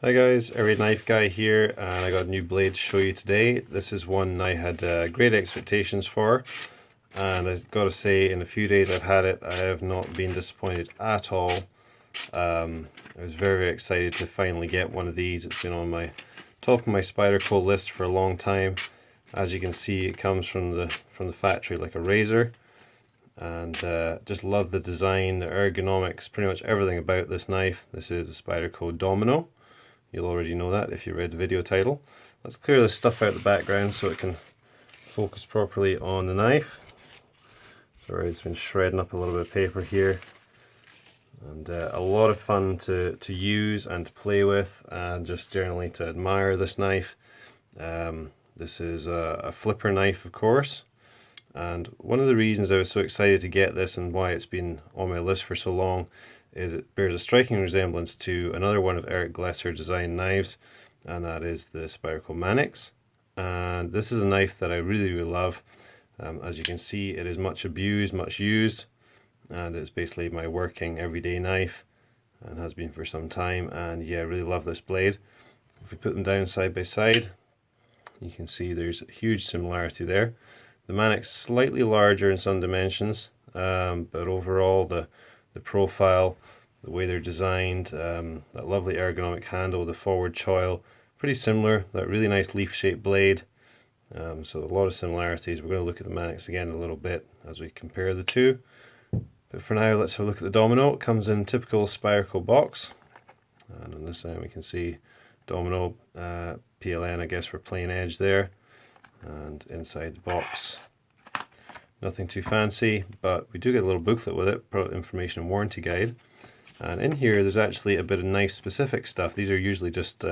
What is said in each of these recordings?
Hi guys, Every Knife Guy here, and I got a new blade to show you today. This is one I had great expectations for, and I've got to say, in the few days I've had it, I have not been disappointed at all. I was very excited to finally get one of these. It's been on my top of my Spyderco list for a long time. As you can see, it comes from the factory like a razor, and just love the design, the ergonomics, pretty much everything about this knife. This is the Spyderco Domino. You'll already know that if you read the video title. Let's clear this stuff out of the background so it can focus properly on the knife. Sorry, it's been shredding up a little bit of paper here. And a lot of fun to use and to play with, and just generally to admire this knife. This is a flipper knife, of course. And one of the reasons I was so excited to get this and why it's been on my list for so long is it bears a striking resemblance to another one of Eric Glesser designed knives, and that is the Spyderco Manix. And this is a knife that I really love. As you can see, it is much abused, much used, and it's basically my working everyday knife and has been for some time. And yeah, I really love this blade. If we put them down side by side, you can see there's a huge similarity there. The Manix slightly larger in some dimensions, but overall the profile, the way they're designed, that lovely ergonomic handle, the forward choil, pretty similar. That really nice leaf-shaped blade. So a lot of similarities. We're going to look at the Manix again in a little bit as we compare the two. But for now, let's have a look at the Domino. It comes in typical Spyderco box, and on this side we can see Domino PLN, I guess, for plain edge there. And inside the box, nothing too fancy, but we do get a little booklet with it, product information and warranty guide. And in here there's actually a bit of knife specific stuff. These are usually just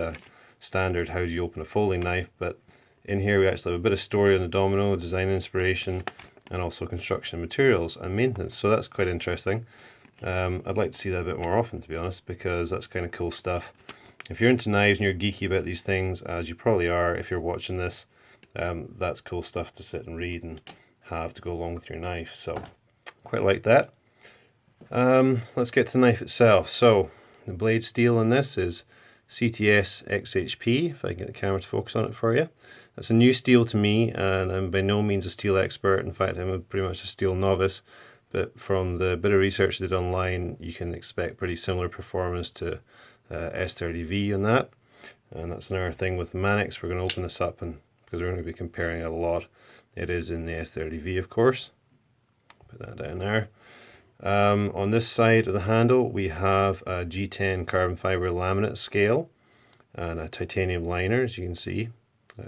standard how do you open a folding knife, but in here we actually have a bit of story on the Domino, design inspiration, and also construction materials and maintenance, so that's quite interesting. I'd like to see that a bit more often, to be honest, because that's kind of cool stuff. If you're into knives and you're geeky about these things, as you probably are if you're watching this, that's cool stuff to sit and read and have to go along with your knife, so quite like that. Let's get to the knife itself. So the blade steel in this is CTS-XHP, if I can get the camera to focus on it for you. That's a new steel to me, and I'm by no means a steel expert. In fact, I'm pretty much a steel novice, but from the bit of research I did online, you can expect pretty similar performance to S30V on that. And that's another thing with the Manix. We're going to open this up, and because we're going to be comparing it a lot, it is in the S30V, of course. Put that down there. On this side of the handle we have a G10 carbon fiber laminate scale and a titanium liner, as you can see.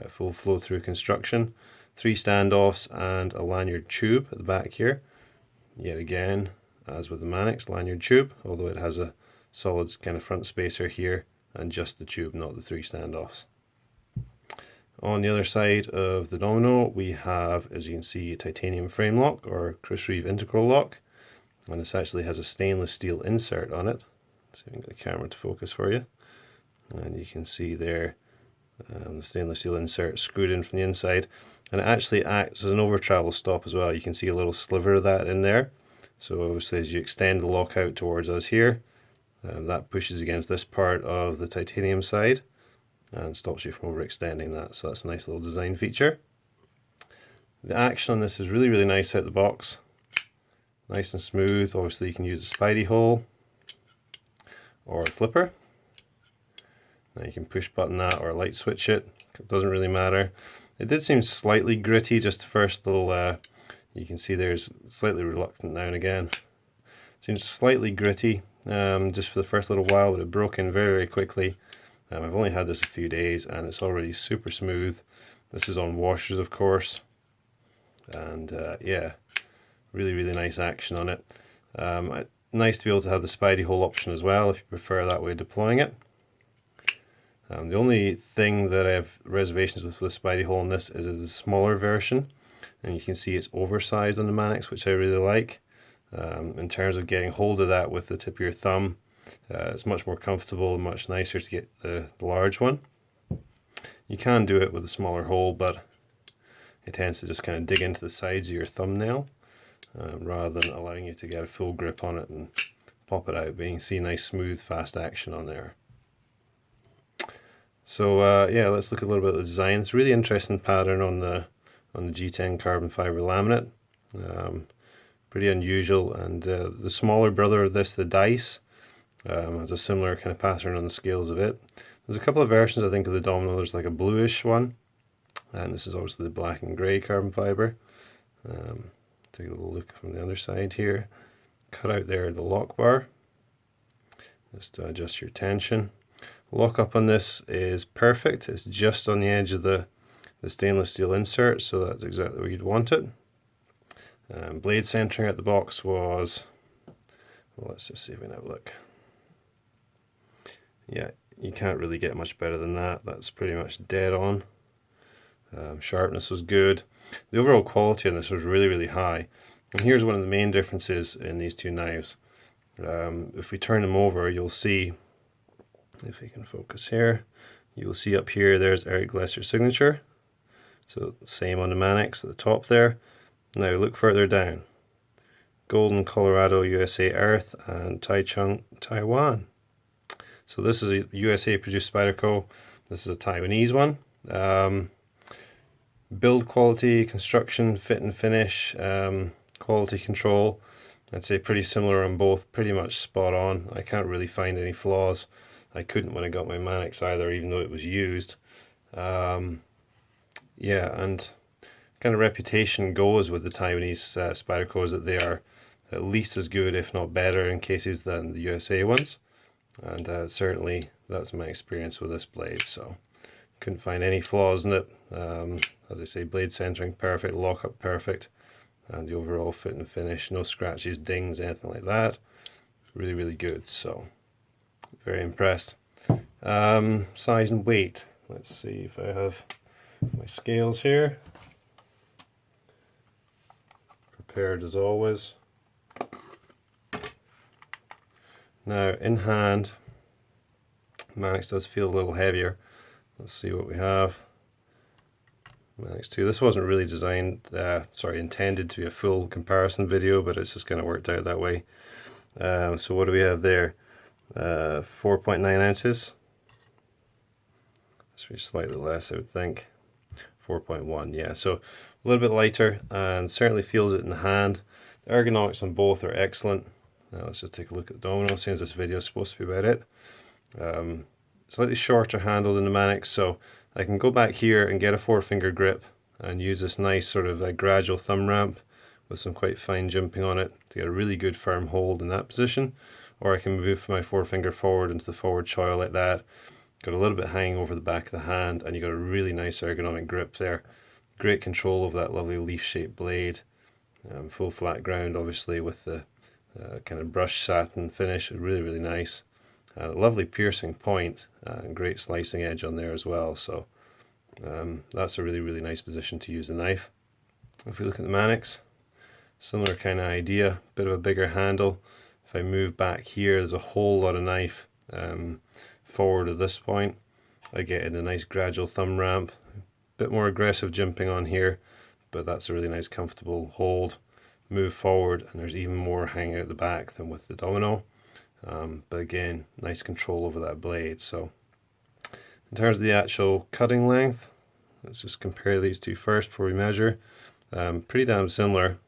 Full flow through construction, 3 standoffs and a lanyard tube at the back here. Yet again, as with the Manix, lanyard tube, although it has a solid kind of front spacer here and just the tube, not the 3 standoffs. On the other side of the Domino we have, as you can see, a titanium frame lock, or Reeve Integral Lock, and this actually has a stainless steel insert on it. So I can get the camera to focus for you, and you can see there the stainless steel insert screwed in from the inside, and it actually acts as an over travel stop as well. You can see a little sliver of that in there, so obviously as you extend the lock out towards us here, that pushes against this part of the titanium side and stops you from overextending that, so that's a nice little design feature. The action on this is really nice out the box, nice and smooth. Obviously you can use a Spidey hole or a flipper. Now you can push button that or light switch it, it doesn't really matter. It did seem slightly gritty, just the first little, you can see there's slightly reluctant now and again. Seems slightly gritty just for the first little while, but it broke in very quickly. I've only had this a few days and it's already super smooth. This is on washers, of course, and yeah, really nice action on it. Nice to be able to have the Spidey hole option as well if you prefer that way of deploying it. The only thing that I have reservations with the Spidey hole in this is the smaller version, and you can see it's oversized on the Manix, which I really like. In terms of getting hold of that with the tip of your thumb, it's much more comfortable and much nicer to get the large one. You can do it with a smaller hole, but it tends to just kind of dig into the sides of your thumbnail rather than allowing you to get a full grip on it and pop it out. But you can see nice smooth fast action on there. So yeah, let's look a little bit at the design. It's a really interesting pattern on the G10 carbon fiber laminate. Pretty unusual, and the smaller brother of this, the dice, has a similar kind of pattern on the scales of it. There's a couple of versions, I think, of the Domino. There's like a bluish one, and this is obviously the black and grey carbon fiber. Take a little look from the other side here. Cut out there the lock bar, just to adjust your tension. Lock up on this is perfect. It's just on the edge of the stainless steel insert, so that's exactly where you'd want it. Blade centering at the box was, well, let's just see if we can have a look. Yeah, you can't really get much better than that. That's pretty much dead on. Sharpness was good. The overall quality on this was really, really high. And here's one of the main differences in these two knives. If we turn them over, you'll see, if we can focus here, you'll see up here there's Eric Glesser's signature. So same on the Manix at the top there. Now look further down. Golden, Colorado, USA Earth, and Taichung, Taiwan. So this is a USA produced Spyderco. This is a Taiwanese one. Build quality, construction, fit and finish, quality control, I'd say pretty similar on both, pretty much spot on. I can't really find any flaws. I couldn't when I got my Manix either, even though it was used. Yeah, and kind of reputation goes with the Taiwanese Spydercos that they are at least as good, if not better, in cases than the USA ones. And certainly that's my experience with this blade, so couldn't find any flaws in it. As I say, blade centering perfect, lockup perfect, and the overall fit and finish, no scratches, dings, anything like that. Really, really good, so very impressed. Size and weight. Let's see if I have my scales here. Prepared as always. Now, in hand, Manix does feel a little heavier. Let's see what we have. Manix 2. This wasn't really designed, intended to be a full comparison video, but it's just kind of worked out that way. So what do we have there? 4.9 ounces. This would be slightly less, I would think. 4.1, yeah. So a little bit lighter, and certainly feels it in the hand. The ergonomics on both are excellent. Now let's just take a look at the Domino, since this video is supposed to be about it. Slightly shorter handle than the Manix, so I can go back here and get a 4-finger grip and use this nice sort of gradual thumb ramp with some quite fine jumping on it to get a really good firm hold in that position. Or I can move my 4-finger forward into the forward choil like that. Got a little bit hanging over the back of the hand, and you got a really nice ergonomic grip there. Great control of that lovely leaf-shaped blade. Full flat ground, obviously, with the kind of brushed satin finish. Really, really nice. Lovely piercing point, and great slicing edge on there as well. So that's a really, really nice position to use the knife. If we look at the Manix, similar kind of idea, bit of a bigger handle. If I move back here, there's a whole lot of knife forward at this point. I get in a nice gradual thumb ramp, bit more aggressive jumping on here, but that's a really nice comfortable hold. Move forward, and there's even more hanging out the back than with the Domino. But again, nice control over that blade. So in terms of the actual cutting length, let's just compare these two first before we measure. Pretty damn similar.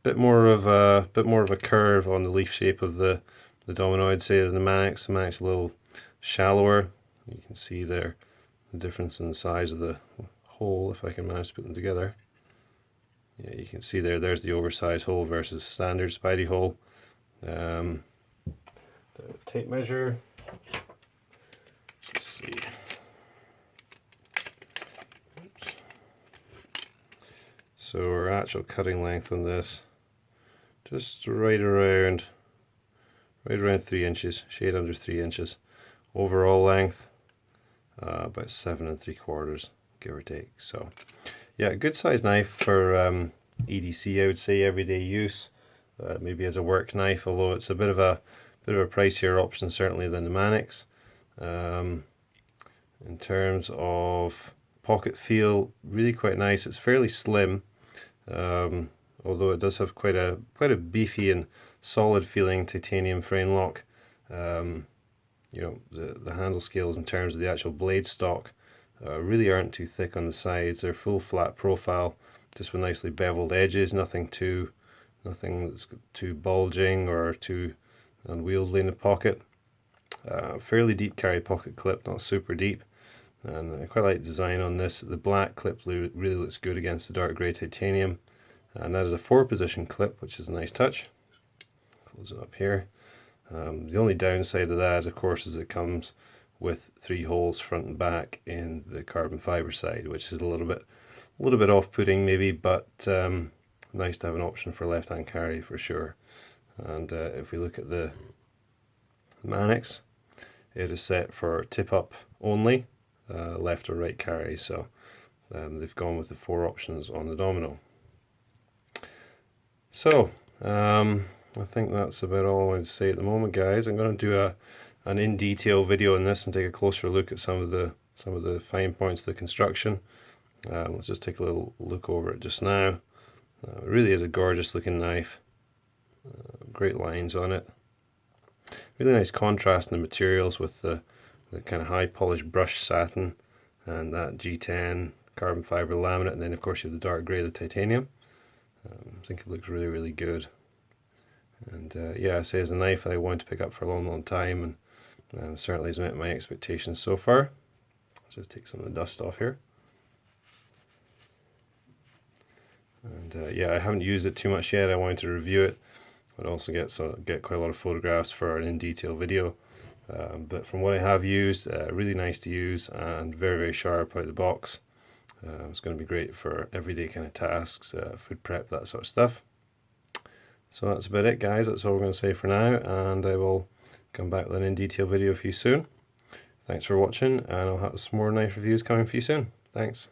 Bit more of a curve on the leaf shape of the Domino, I'd say, than the Manix. The Manix a little shallower. You can see there the difference in the size of the hole, if I can manage to put them together. Yeah, you can see there's the oversized hole versus standard Spidey hole. The tape measure. Let's see. Oops. So our actual cutting length on this, just right around 3 inches, shade under 3 inches. Overall length, about 7 3/4, give or take. So, yeah, good size knife for EDC, I would say, everyday use. Maybe as a work knife, although it's a bit of a pricier option certainly than the Manix. In terms of pocket feel, really quite nice. It's fairly slim, although it does have quite a beefy and solid feeling titanium frame lock. you know, the handle scales in terms of the actual blade stock really aren't too thick on the sides. They're full flat profile, just with nicely beveled edges, nothing that's too bulging or too unwieldy in the pocket. Fairly deep carry pocket clip, not super deep, and I quite like the design on this. The black clip really looks good against the dark grey titanium, and that is a 4-position clip, which is a nice touch. Close it up here. The only downside of that, of course, is it comes with 3 holes front and back in the carbon fiber side, which is a little bit off-putting maybe, but nice to have an option for left-hand carry for sure. And if we look at the Manix, it is set for tip-up only, left or right carry, so they've gone with the 4 options on the Domino. So I think that's about all I want to say at the moment, guys. I'm going to do an in-detail video on this and take a closer look at some of the fine points of the construction. Let's just take a little look over it just now. It really is a gorgeous looking knife. Great lines on it. Really nice contrast in the materials with the kind of high polished brushed satin and that G10 carbon fiber laminate, and then of course you have the dark grey, the titanium. I think it looks really, really good. And yeah, I say it's a knife I wanted to pick up for a long, long time, and certainly has met my expectations so far. Let's just take some of the dust off here. And yeah, I haven't used it too much yet. I wanted to review it, but also get quite a lot of photographs for an in-detail video. But from what I have used, really nice to use and very, very sharp out of the box. It's going to be great for everyday kind of tasks, food prep, that sort of stuff. So that's about it, guys. That's all we're going to say for now, and I will come back with an in-detail video for you soon. Thanks for watching, and I'll have some more knife reviews coming for you soon. Thanks.